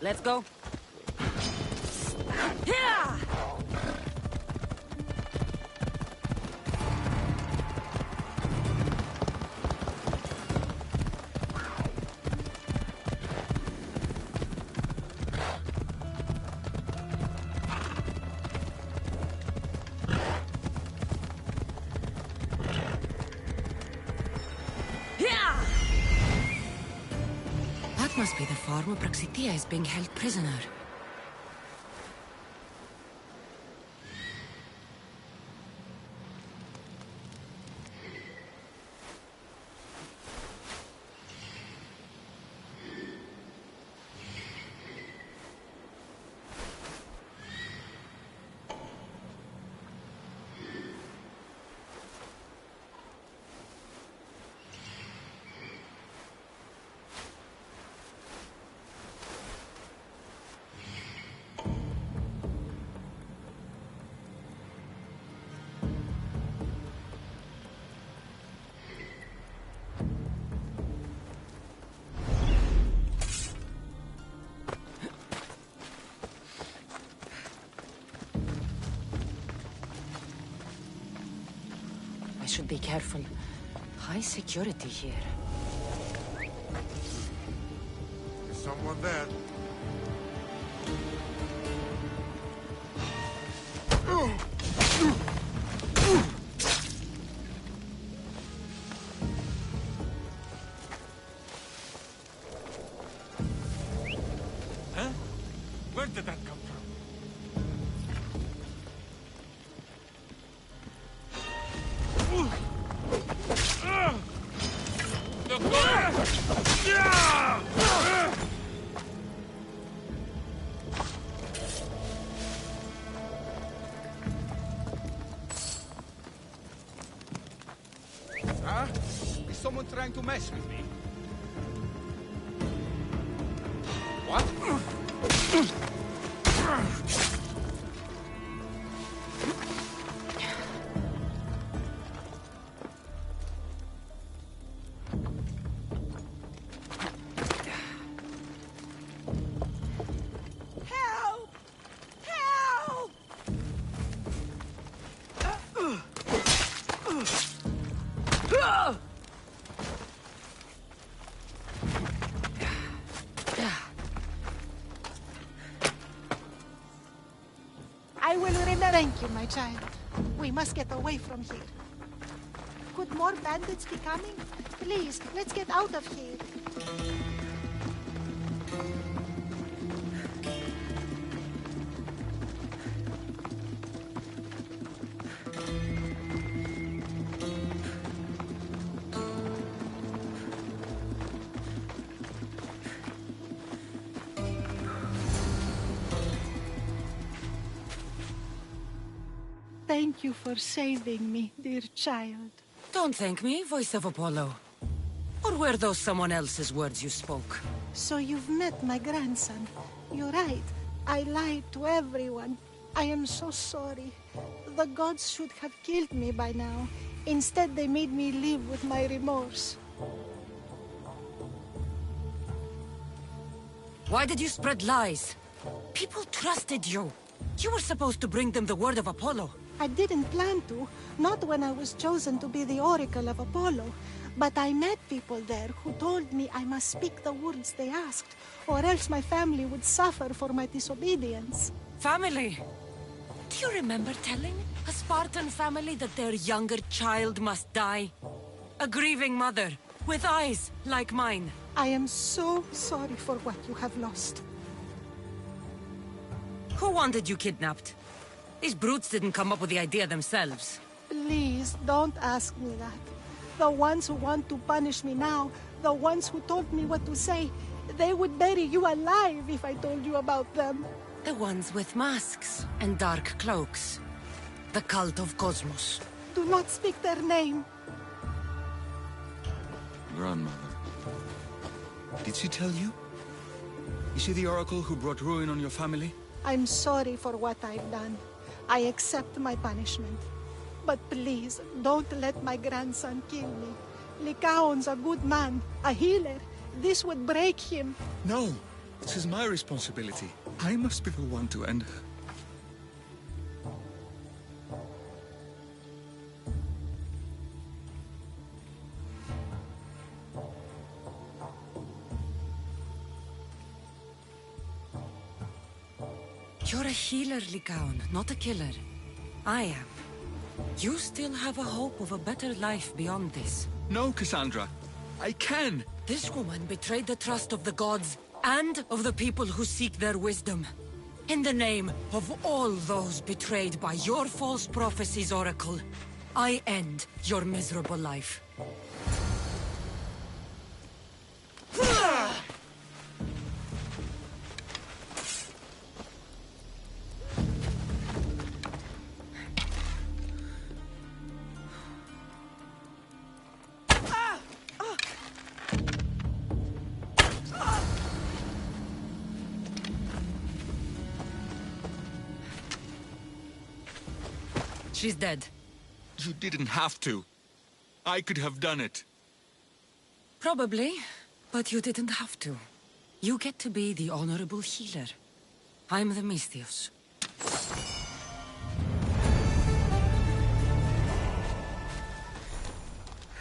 Let's go. Yeah! That must be the farm where Praxitia is being held prisoner. I should be careful. High security here. Is someone there? Where did that come from? Huh? Is someone trying to mess with me? What? Help! Help! I will remember. Thank you, my child. We must get away from here. Could more bandits be coming? Please, let's get out of here. Thank you for saving me, dear child. Don't thank me, voice of Apollo. Or were those someone else's words you spoke? So you've met my grandson. You're right. I lied to everyone. I am so sorry. The gods should have killed me by now. Instead, they made me live with my remorse. Why did you spread lies? People trusted you. You were supposed to bring them the word of Apollo. I didn't plan to, not when I was chosen to be the Oracle of Apollo. But I met people there who told me I must speak the words they asked, or else my family would suffer for my disobedience. Family! Do you remember telling a Spartan family that their younger child must die? A grieving mother, with eyes like mine. I am so sorry for what you have lost. Who wanted you kidnapped? These brutes didn't come up with the idea themselves. Please, don't ask me that. The ones who want to punish me now, the ones who told me what to say, they would bury you alive if I told you about them. The ones with masks and dark cloaks. The cult of Cosmos. Do not speak their name. Grandmother. Did she tell you? Is she the oracle who brought ruin on your family? I'm sorry for what I've done. I accept my punishment. But please, don't let my grandson kill me. Lycaon's a good man, a healer. This would break him. No, this is my responsibility. I must be the one to end her. You're a healer, Lycaon, not a killer. I am. You still have a hope of a better life beyond this. No, Cassandra. I can. This woman betrayed the trust of the gods and of the people who seek their wisdom. In the name of all those betrayed by your false prophecies, Oracle, I end your miserable life. She's dead. You didn't have to. I could have done it. Probably, but you didn't have to. You get to be the honorable healer. I'm the Misthios.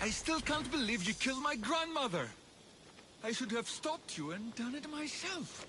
I still can't believe you killed my grandmother. I should have stopped you and done it myself.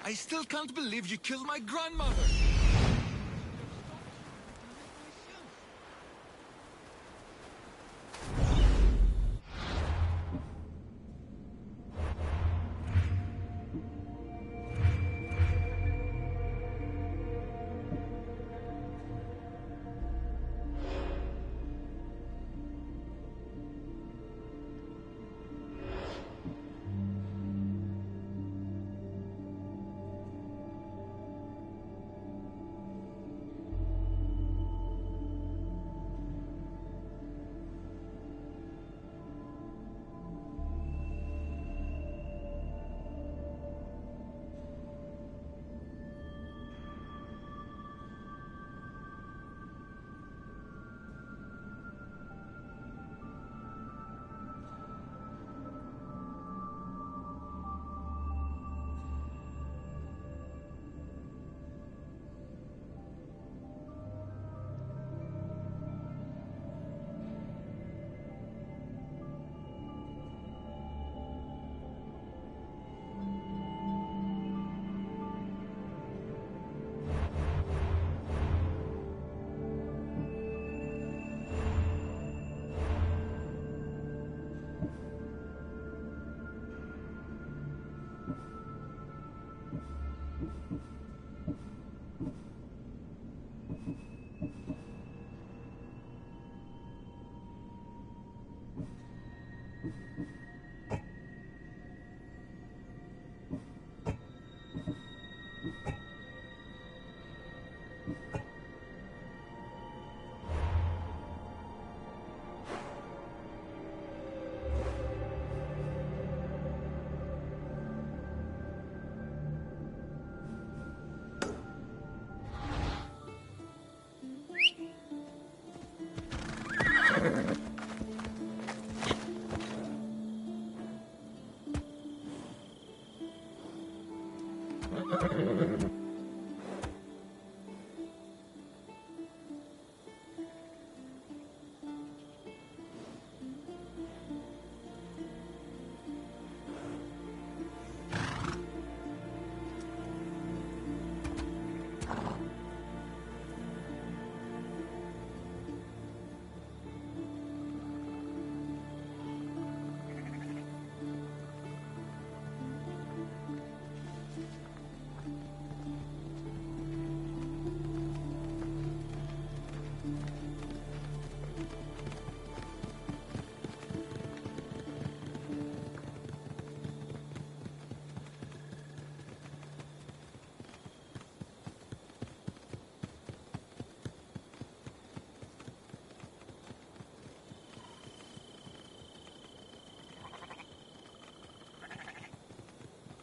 I still can't believe you killed my grandmother!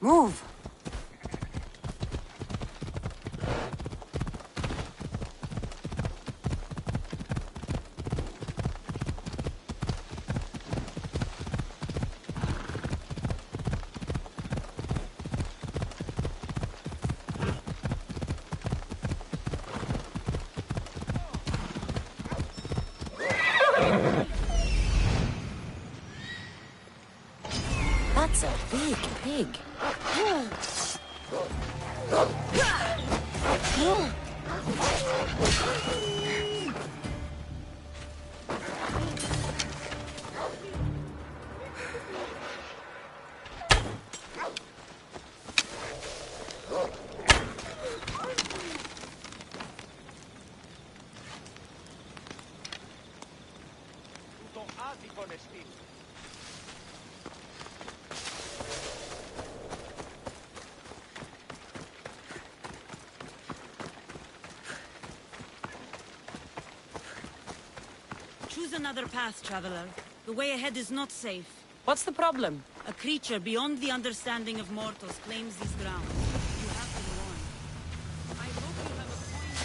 Move! That's a big pig. Choose another path, traveler. The way ahead is not safe. What's the problem? A creature beyond the understanding of mortals claims these grounds. You have been warned. I hope you have a point.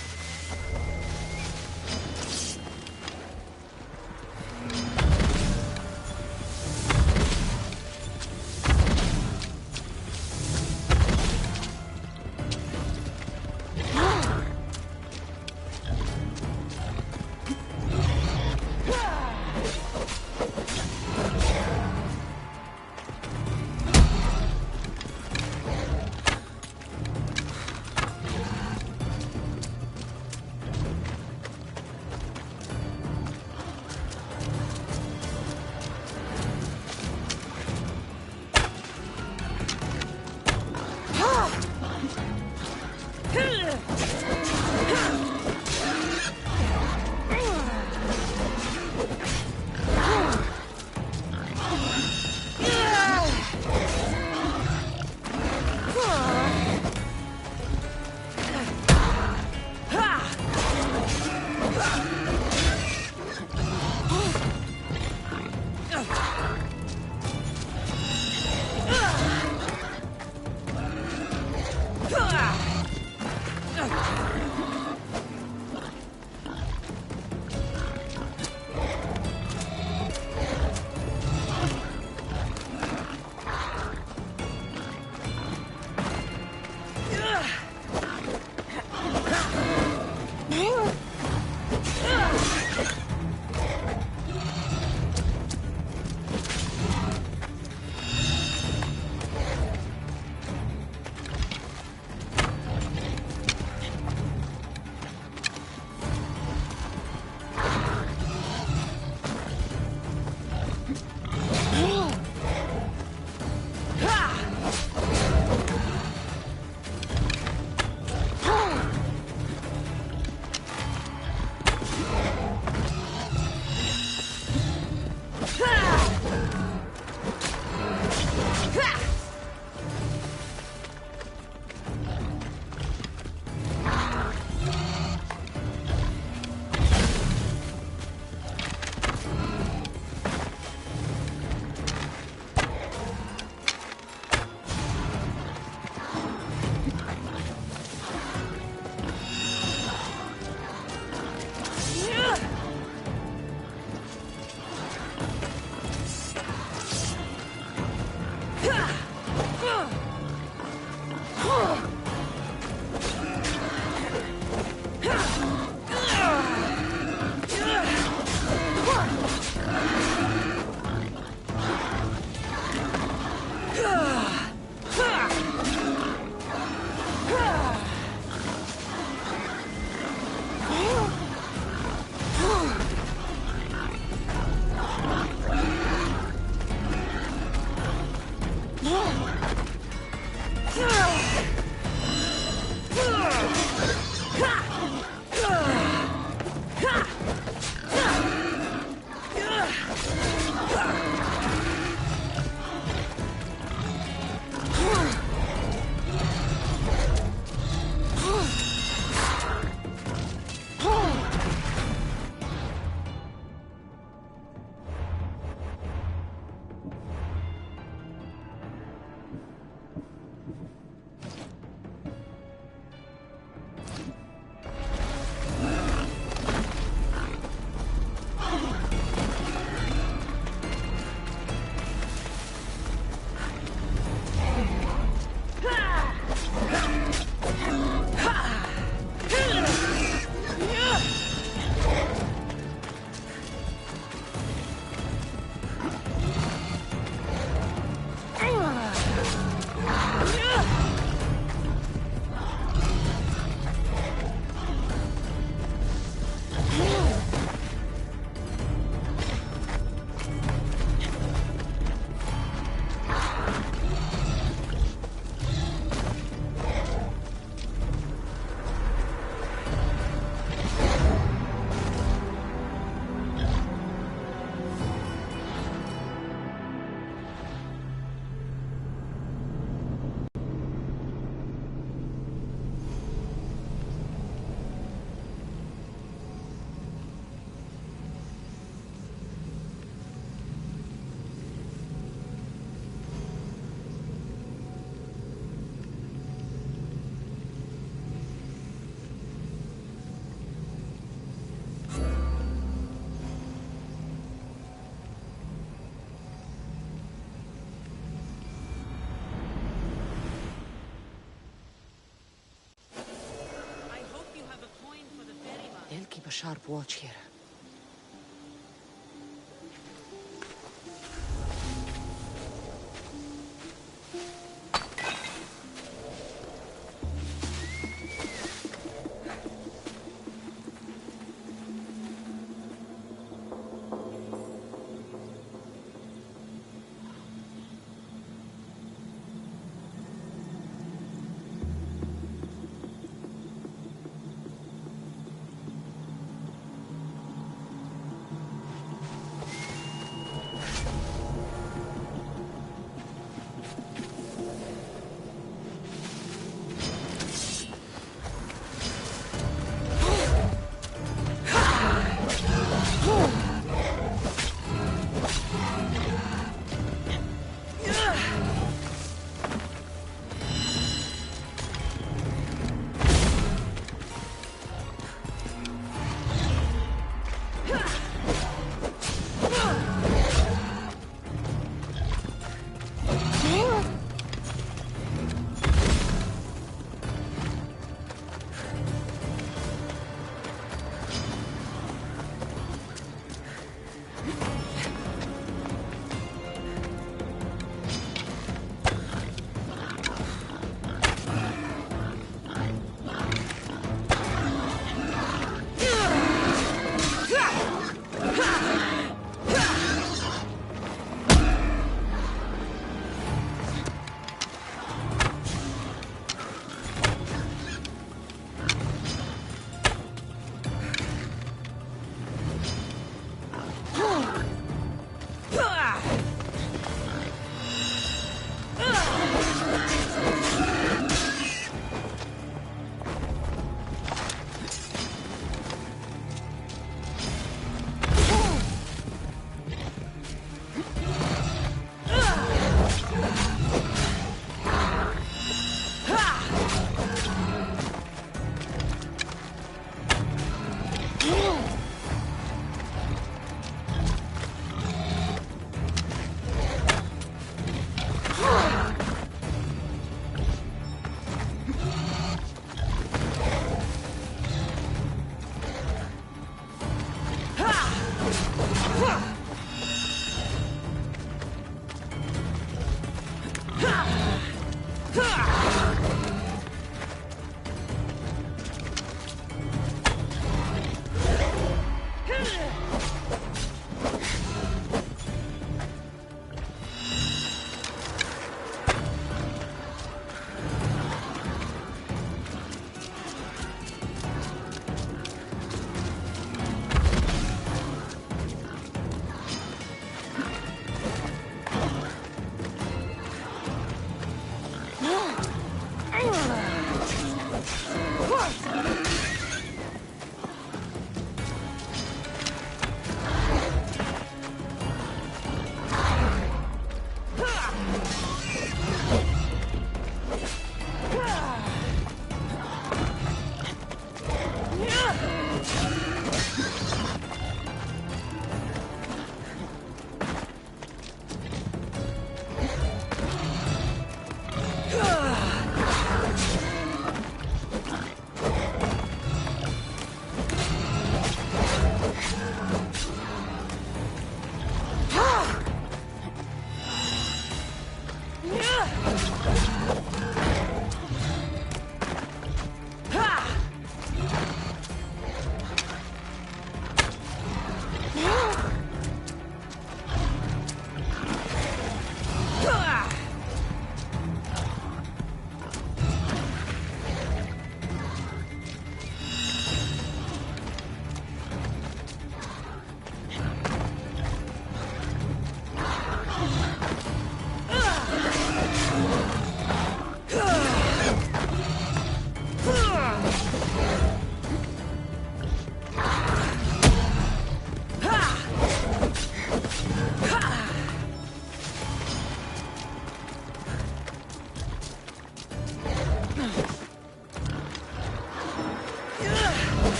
They'll keep a sharp watch here.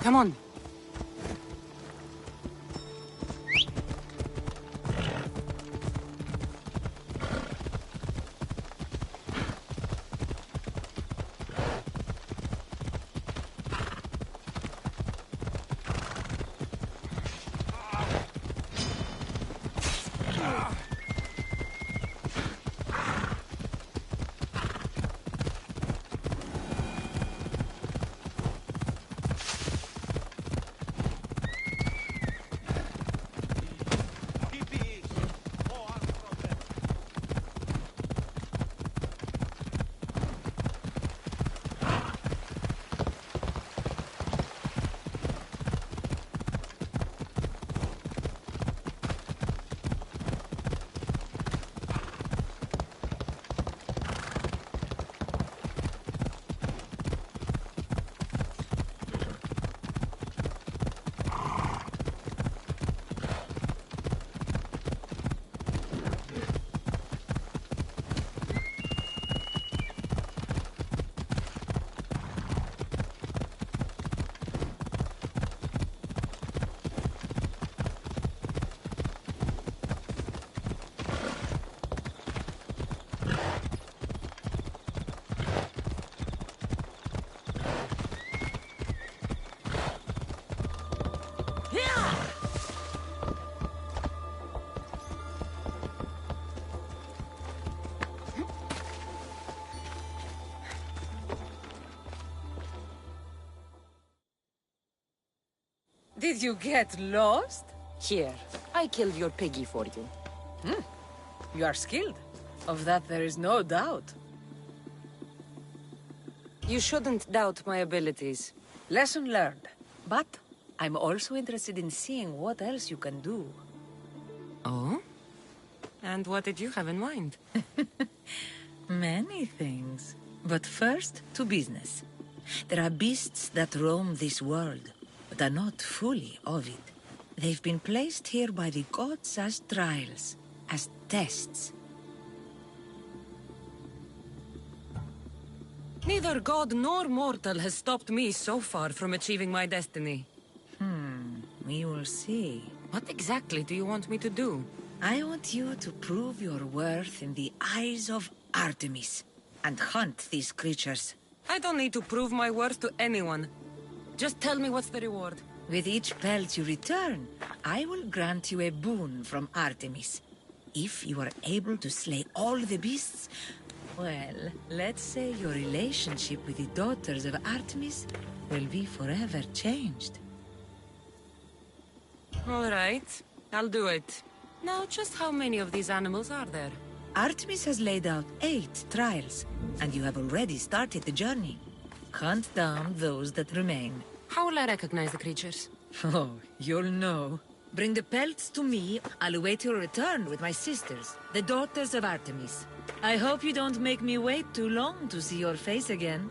Come on. Did you get lost? Here, I killed your piggy for you. You are skilled. Of that there is no doubt. You shouldn't doubt my abilities. Lesson learned. But I'm also interested in seeing what else you can do. Oh? And what did you have in mind? Many things. But first, to business. There are beasts that roam this world, but are not fully of it. They've been placed here by the gods as trials, as tests. Neither god nor mortal has stopped me so far from achieving my destiny. We will see. What exactly do you want me to do? I want you to prove your worth in the eyes of Artemis, and hunt these creatures. I don't need to prove my worth to anyone. Just tell me what's the reward. With each pelt you return, I will grant you a boon from Artemis. If you are able to slay all the beasts, well, let's say your relationship with the daughters of Artemis will be forever changed. All right, I'll do it. Now, just how many of these animals are there? Artemis has laid out 8 trials, and you have already started the journey. Hunt down those that remain. How will I recognize the creatures? Oh, you'll know. Bring the pelts to me. I'll await your return with my sisters, the daughters of Artemis. I hope you don't make me wait too long to see your face again.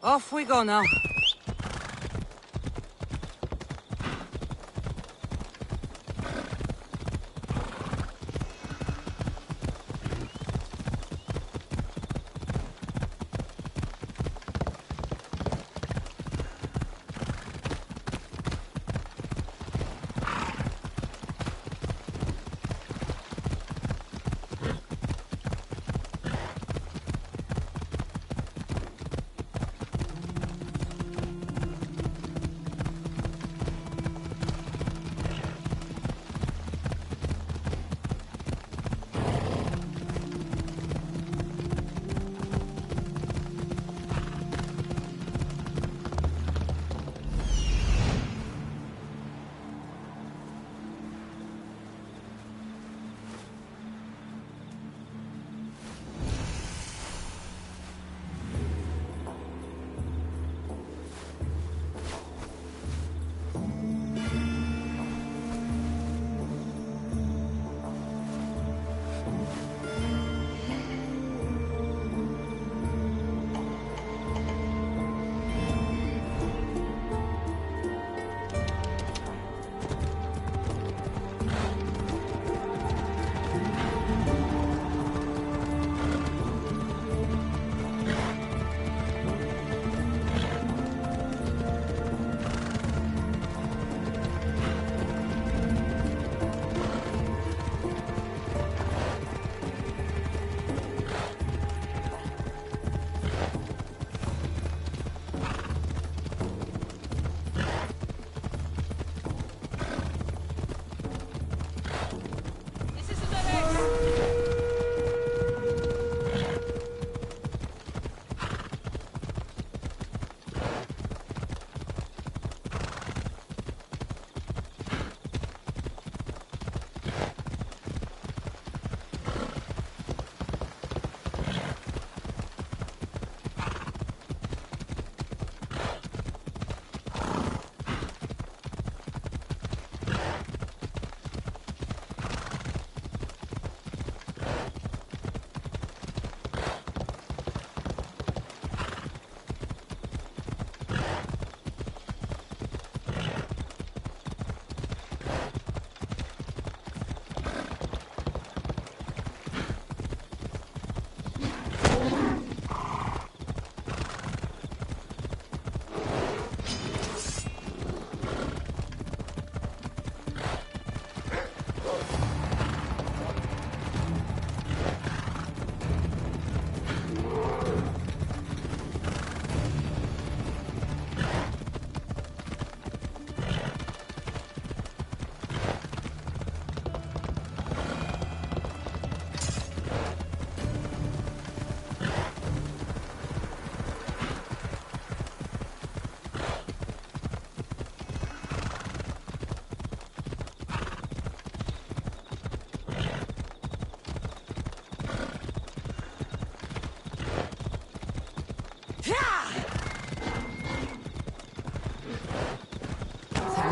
Off we go now.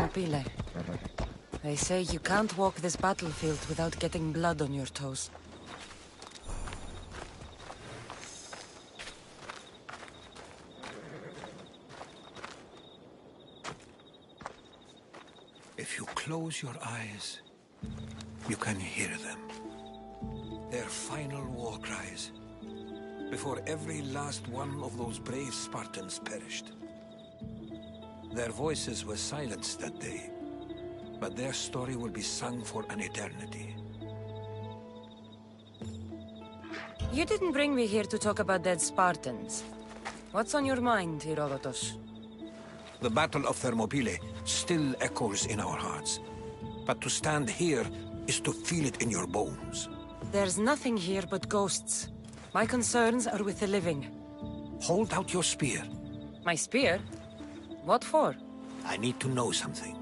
Thermopylae. They say you can't walk this battlefield without getting blood on your toes. If you close your eyes, you can hear them. Their final war cries, before every last one of those brave Spartans perished. Their voices were silenced that day, but their story will be sung for an eternity. You didn't bring me here to talk about dead Spartans. What's on your mind, Herodotus? The Battle of Thermopylae still echoes in our hearts, but to stand here is to feel it in your bones. There's nothing here but ghosts. My concerns are with the living. Hold out your spear. My spear? What for? I need to know something.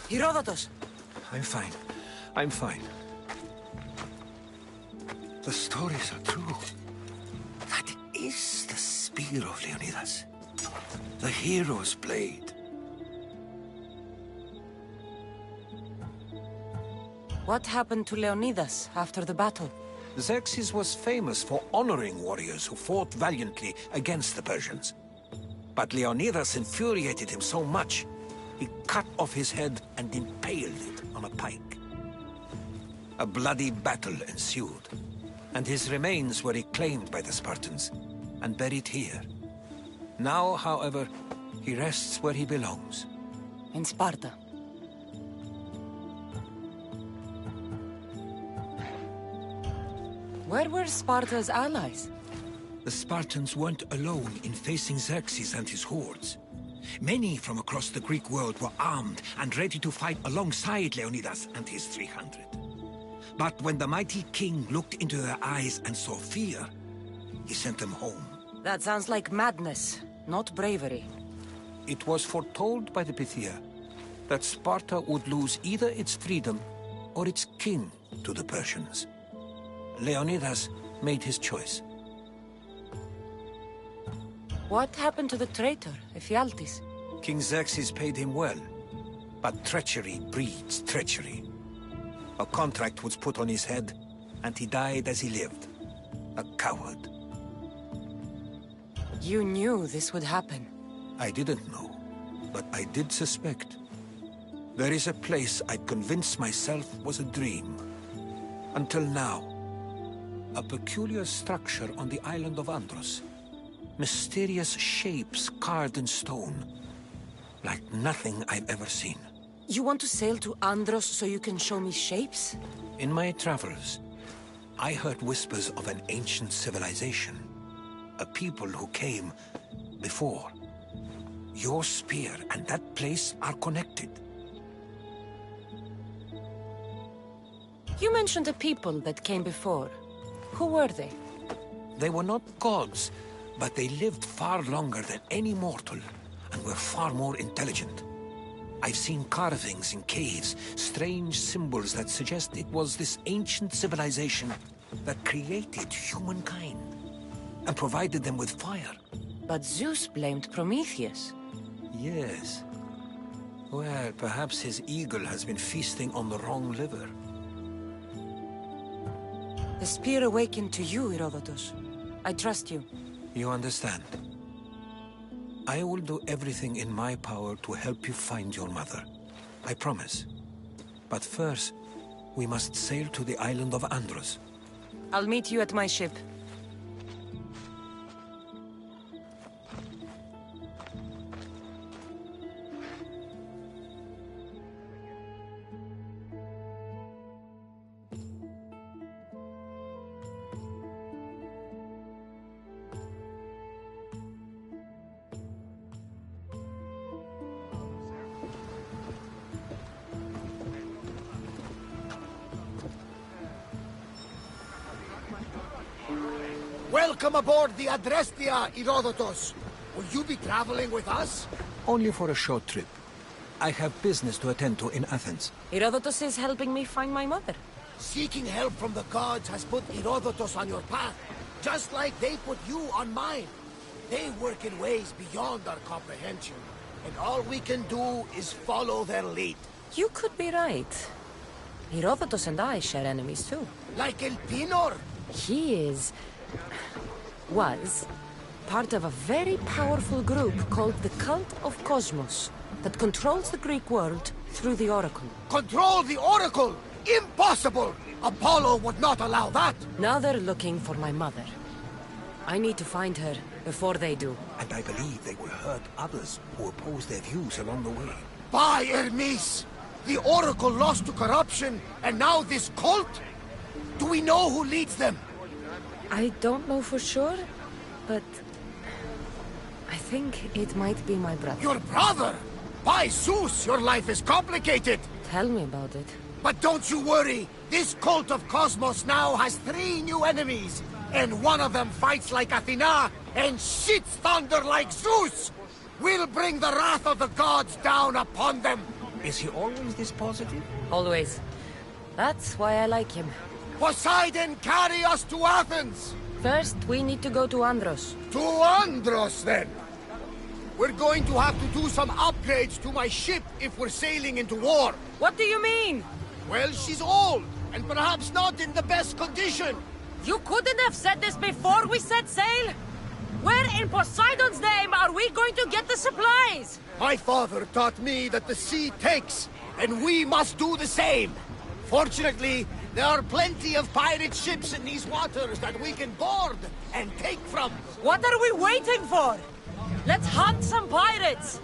Herodotus! I'm fine. I'm fine. The stories are true. That is the spear of Leonidas. The hero's blade. What happened to Leonidas after the battle? Xerxes was famous for honoring warriors who fought valiantly against the Persians. But Leonidas infuriated him so much, he cut off his head and impaled it on a pike. A bloody battle ensued, and his remains were reclaimed by the Spartans and buried here. Now, however, he rests where he belongs. In Sparta. Where were Sparta's allies? The Spartans weren't alone in facing Xerxes and his hordes. Many from across the Greek world were armed and ready to fight alongside Leonidas and his 300. But when the mighty king looked into their eyes and saw fear, he sent them home. That sounds like madness, not bravery. It was foretold by the Pythia that Sparta would lose either its freedom or its king to the Persians. Leonidas made his choice. What happened to the traitor, Ephialtes? King Xerxes paid him well, but treachery breeds treachery. A contract was put on his head, and he died as he lived. A coward. You knew this would happen. I didn't know, but I did suspect. There is a place I'd convinced myself was a dream. Until now. A peculiar structure on the island of Andros. Mysterious shapes carved in stone. Like nothing I've ever seen. You want to sail to Andros so you can show me shapes? In my travels, I heard whispers of an ancient civilization. A people who came before. Your spear and that place are connected. You mentioned a people that came before. Who were they? They were not gods, but they lived far longer than any mortal, and were far more intelligent. I've seen carvings in caves, strange symbols that suggest it was this ancient civilization that created humankind, and provided them with fire. But Zeus blamed Prometheus. Yes. Well, perhaps his eagle has been feasting on the wrong liver. The spear awakened to you, Herodotus. I trust you. You understand. I will do everything in my power to help you find your mother. I promise. But first, we must sail to the island of Andros. I'll meet you at my ship. Welcome aboard the Adrestia, Herodotus. Will you be traveling with us? Only for a short trip. I have business to attend to in Athens. Herodotus is helping me find my mother. Seeking help from the gods has put Herodotus on your path, just like they put you on mine. They work in ways beyond our comprehension, and all we can do is follow their lead. You could be right. Herodotus and I share enemies too. Like El Pinor? He was part of a very powerful group called the Cult of Cosmos that controls the Greek world through the Oracle. Control the Oracle? Impossible! Apollo would not allow that! Now they're looking for my mother. I need to find her before they do. And I believe they will hurt others who oppose their views along the way. By Hermes! The Oracle lost to corruption, and now this cult? Do we know who leads them? I don't know for sure, but I think it might be my brother. Your brother? By Zeus, your life is complicated! Tell me about it. But don't you worry! This cult of Cosmos now has 3 new enemies! And one of them fights like Athena and shits thunder like Zeus! We'll bring the wrath of the gods down upon them! Is he always this positive? Always. That's why I like him. Poseidon, carry us to Athens! First, we need to go to Andros. To Andros, then! We're going to have to do some upgrades to my ship if we're sailing into war. What do you mean? Well, she's old, and perhaps not in the best condition. You couldn't have said this before we set sail? Where in Poseidon's name are we going to get the supplies? My father taught me that the sea takes, and we must do the same. Fortunately, there are plenty of pirate ships in these waters that we can board and take from. What are we waiting for? Let's hunt some pirates!